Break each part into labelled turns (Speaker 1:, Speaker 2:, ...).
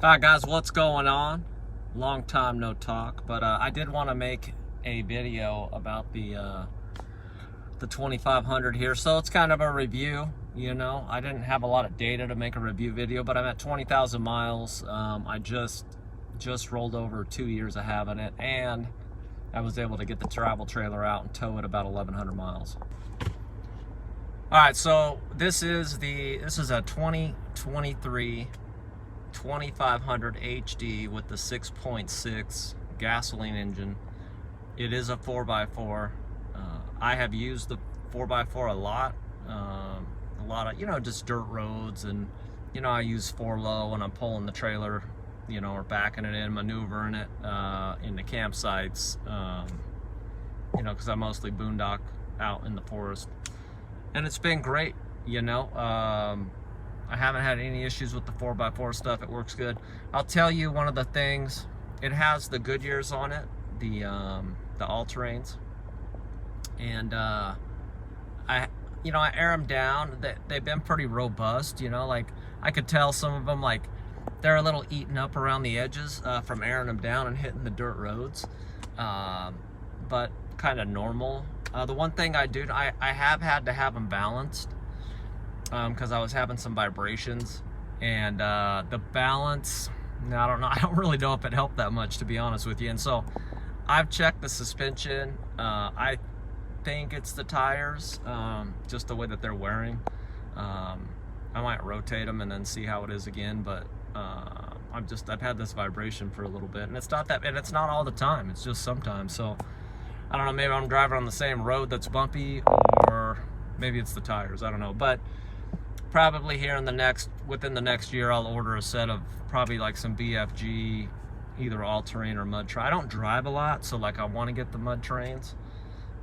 Speaker 1: Alright guys, what's going on? Long time no talk, but I did want to make a video about the 2500 here. So it's kind of a review, you know. I didn't have a lot of data to make a review video, but I'm at 20,000 miles. I just rolled over 2 years of having it, and I was able to get the travel trailer out and tow it about 1,100 miles. Alright, so this is a 2023 2500 HD with the 6.6 gasoline engine. It is a 4x4. I have used the 4x4 a lot of, you know, just dirt roads, and, you know, I use 4-low when I'm pulling the trailer, you know, or backing it in, maneuvering it in the campsites, you know, because I mostly boondock out in the forest. And it's been great, you know. I haven't had any issues with the 4x4 stuff. It works good. I'll tell you one of the things, it has the Goodyears on it, the all-terrains, and I air them down. They've been pretty robust, you know. Like, I could tell some of them, like, they're a little eaten up around the edges from airing them down and hitting the dirt roads, but kind of normal. The one thing I do, I have had to have them balanced because I was having some vibrations, and the balance, I don't know, I don't really know if it helped that much, to be honest with you. And so I've checked the suspension. I think it's the tires, just the way that they're wearing. I might rotate them and then see how it is again, but I've had this vibration for a little bit, and it's not all the time, it's just sometimes. So I don't know, maybe I'm driving on the same road that's bumpy, or maybe it's the tires, I don't know. But probably here within the next year, I'll order a set of probably like some BFG, either all-terrain or mud terrain. I don't drive a lot, so like I want to get the mud terrains.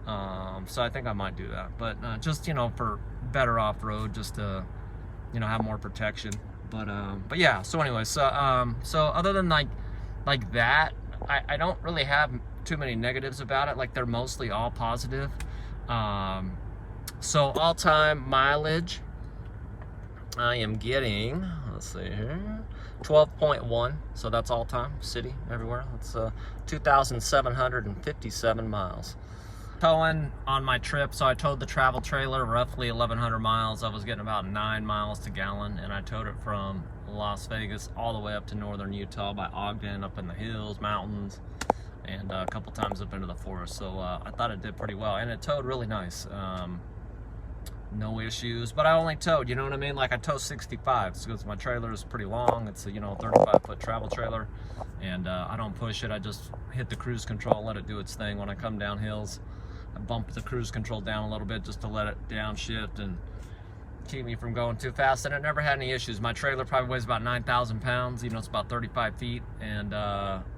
Speaker 1: So I think I might do that. But just, you know, for better off-road, just to, you know, have more protection. But yeah, so anyway, so other than like that, I don't really have too many negatives about it. Like, they're mostly all positive. So all-time mileage, I am getting, let's see here, 12.1. So that's all time, city, everywhere. That's 2,757 miles. Towing on my trip, so I towed the travel trailer roughly 1,100 miles. I was getting about 9 miles to gallon, and I towed it from Las Vegas all the way up to northern Utah by Ogden, up in the hills, mountains, and a couple times up into the forest. So I thought it did pretty well, and it towed really nice. No issues, but I only towed, you know what I mean? Like, I tow 65 because my trailer is pretty long. It's a, you know, 35-foot travel trailer, and I don't push it. I just hit the cruise control, let it do its thing. When I come down hills, I bump the cruise control down a little bit just to let it downshift and keep me from going too fast, and it never had any issues. My trailer probably weighs about 9,000 pounds, you know, it's about 35 feet, and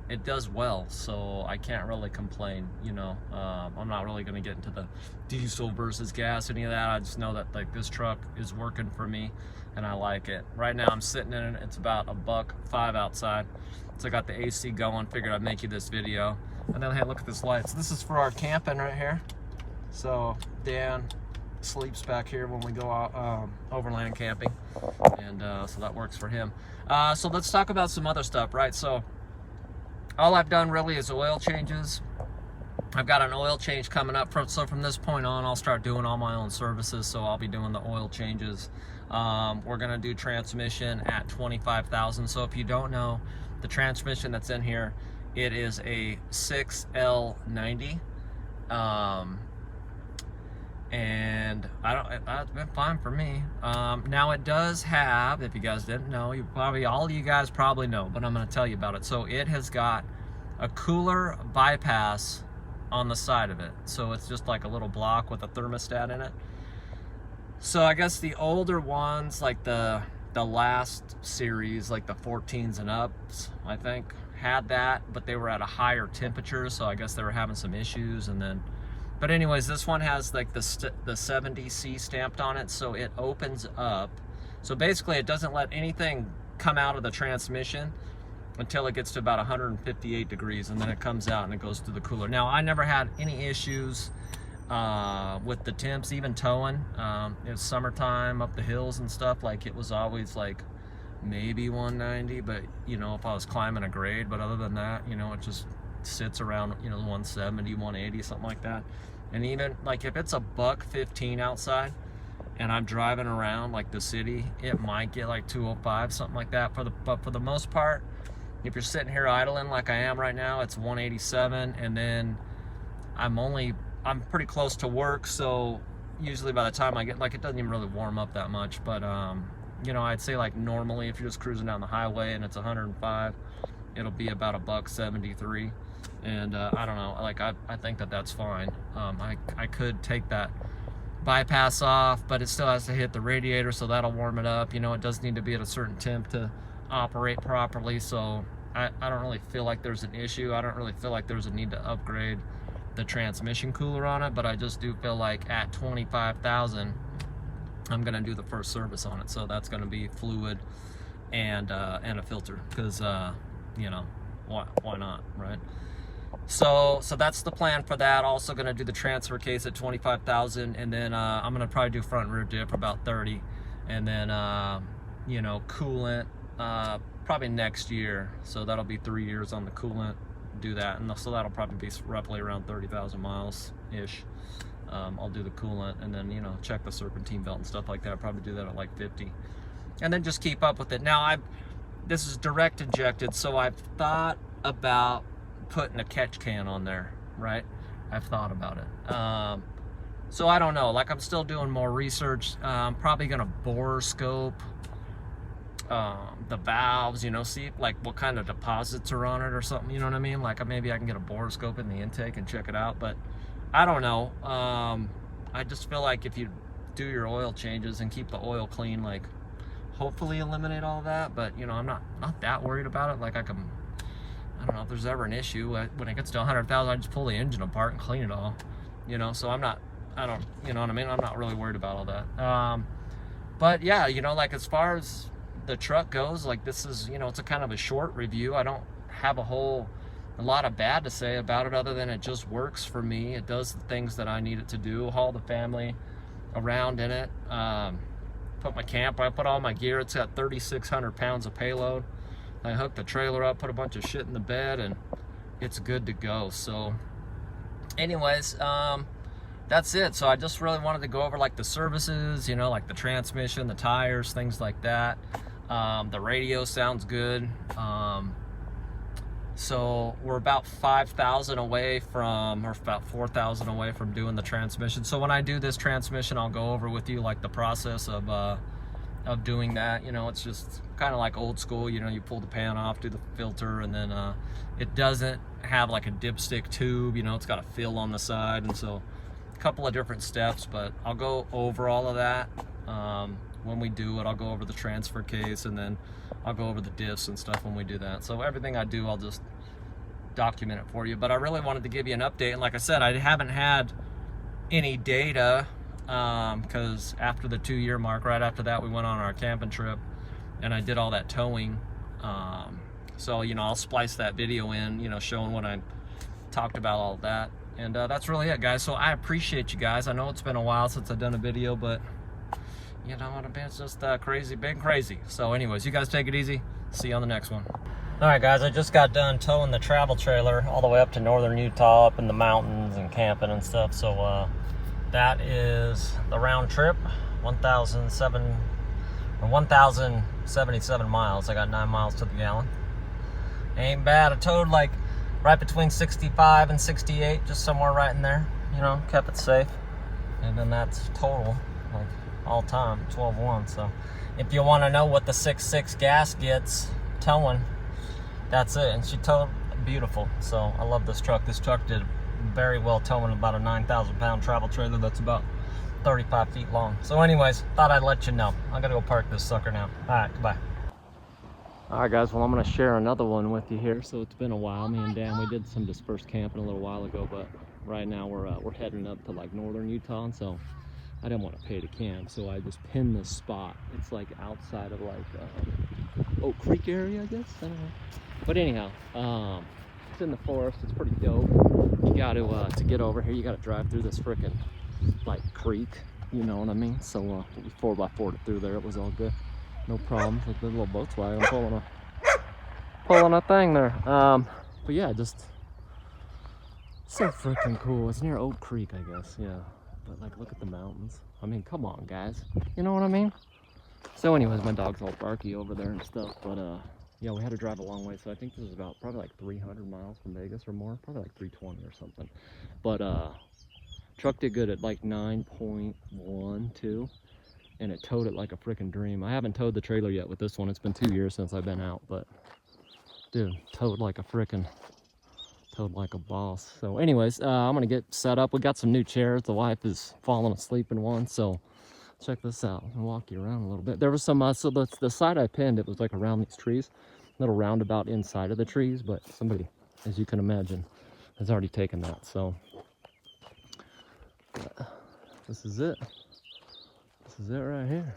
Speaker 1: it does well, so I can't really complain, you know. I'm not really going to get into the diesel versus gas, any of that. I just know that, like, this truck is working for me, and I like it. Right now I'm sitting in it. It's about $1.05 outside, so I got the AC going. Figured I'd make you this video. And then, hey, look at this light. So this is for our camping right here. So Dan sleeps back here when we go out overland camping, and so that works for him. So let's talk about some other stuff, right? So all I've done really is oil changes. I've got an oil change coming up, from this point on I'll start doing all my own services, so I'll be doing the oil changes. We're gonna do transmission at 25,000. So if you don't know, the transmission that's in here, it is a 6L90, and it's been fine for me. Now it does have, if you guys didn't know, all of you guys probably know, but I'm going to tell you about it. So it has got a cooler bypass on the side of it. So it's just like a little block with a thermostat in it. So I guess the older ones, like the last series, like the 14s and ups, I think, had that, but they were at a higher temperature, so I guess they were having some issues. And then, but anyways, this one has like the 70C stamped on it, so it opens up. So basically it doesn't let anything come out of the transmission until it gets to about 158 degrees, and then it comes out and it goes to the cooler. Now, I never had any issues with the temps, even towing. It was summertime up the hills and stuff, like, it was always like maybe 190, but you know, if I was climbing a grade. But other than that, you know, it just sits around, you know, 170, 180, something like that. And even like if it's a $115 outside and I'm driving around like the city, it might get like 205, something like that. But for the most part, if you're sitting here idling like I am right now, it's 187. And then I'm pretty close to work, so usually by the time I get, like, it doesn't even really warm up that much. But you know, I'd say like normally if you're just cruising down the highway and it's 105, it'll be about $173. And I don't know, like I think that's fine. I could take that bypass off, but it still has to hit the radiator, so that'll warm it up. You know, it does need to be at a certain temp to operate properly, so I don't really feel like there's an issue. I don't really feel like there's a need to upgrade the transmission cooler on it, but I just do feel like at 25,000 I'm gonna do the first service on it, so that's gonna be fluid and a filter, because you know, why not, right? So that's the plan for that. Also gonna do the transfer case at 25,000, and then I'm gonna probably do front and rear diff for about 30, and then you know, coolant probably next year, so that'll be 3 years on the coolant. Do that, and so that'll probably be roughly around 30,000 miles ish. I'll do the coolant, and then, you know, check the serpentine belt and stuff like that. I'll probably do that at like 50, and then just keep up with it. Now this is direct injected, so I've thought about putting a catch can on there, right? I've thought about it. So I don't know, like, I'm still doing more research. I'm probably gonna bore scope the valves, you know, see like what kind of deposits are on it or something, you know what I mean? Like maybe I can get a bore scope in the intake and check it out, but I don't know. I just feel like if you do your oil changes and keep the oil clean, like hopefully eliminate all of that. But you know, I'm not that worried about it. Like I don't know if there's ever an issue. When it gets to 100,000, I just pull the engine apart and clean it all, you know, so you know what I mean? I'm not really worried about all that. But yeah, you know, like as far as the truck goes, like this is, you know, it's a kind of a short review. I don't have a lot of bad to say about it, other than it just works for me. It does the things that I need it to do. Haul the family around in it. Put my camper, I put all my gear. It's got 3,600 pounds of payload. I hooked the trailer up, put a bunch of shit in the bed, and it's good to go. So anyways, that's it. So I just really wanted to go over like the services, you know, like the transmission, the tires, things like that. The radio sounds good. So we're about 5,000 away from, or about 4,000 away from doing the transmission. So when I do this transmission, I'll go over with you like the process of doing that. You know, it's just kind of like old school. You know, you pull the pan off, do the filter, and then it doesn't have like a dipstick tube. You know, it's got a fill on the side, and so a couple of different steps. But I'll go over all of that when we do it. I'll go over the transfer case, and then I'll go over the diffs and stuff when we do that. So everything I do, I'll just document it for you. But I really wanted to give you an update, and like I said, I haven't had any data because after the 2-year mark, right after that, we went on our camping trip and I did all that towing. So, you know, I'll splice that video in, you know, showing what I talked about, all of that. And that's really it, guys. So I appreciate you guys. I know it's been a while since I've done a video, but you know what I mean? It's just crazy, big crazy. So anyways, you guys take it easy. See you on the next one. All right, guys, I just got done towing the travel trailer all the way up to northern Utah, up in the mountains and camping and stuff. So that is the round trip, 1,077 miles. I got 9 miles to the gallon. Ain't bad. I towed like right between 65 and 68, just somewhere right in there. You know, kept it safe. And then that's total, like all time, 12.1. So if you want to know what the 6.6 gas gets towing, that's it. And she towed beautiful. So I love this truck. This truck did very well towing about a 9,000 pound travel trailer that's about 35 feet long. So anyways, thought I'd let you know. I gotta go park this sucker now. All right, goodbye. All right, guys, well, I'm gonna share another one with you here. So it's been a while. Me and Dan, we did some dispersed camping a little while ago, but right now we're heading up to like northern Utah, and so I didn't want to pay to camp, so I just pinned this spot. It's like outside of like Oak Creek area, I guess. I don't know. But anyhow, it's in the forest. It's pretty dope. You got to get over here, you got to drive through this frickin' like creek. You know what I mean? So we 4x4'd it through there. It was all good. no problems with the little Volkswagen pulling a thing there. But yeah, just so freaking cool. It's near Oak Creek, I guess. Yeah, but like, look at the mountains. I mean, come on, guys. You know what I mean? So, anyways, my dog's all barky over there and stuff. But yeah, we had to drive a long way. So I think this is about probably like 300 miles from Vegas or more. Probably like 320 or something. But truck did good at like 9.12. And it towed it like a freaking dream. I haven't towed the trailer yet with this one. It's been 2 years since I've been out, but dude, towed like a boss. So anyways, I'm gonna get set up. We got some new chairs. The wife is falling asleep in one, so check this out. I'll walk you around a little bit. There was some, so the side I pinned, it was like around these trees, little roundabout inside of the trees, but somebody, as you can imagine, has already taken that. So this is it. This is it right here.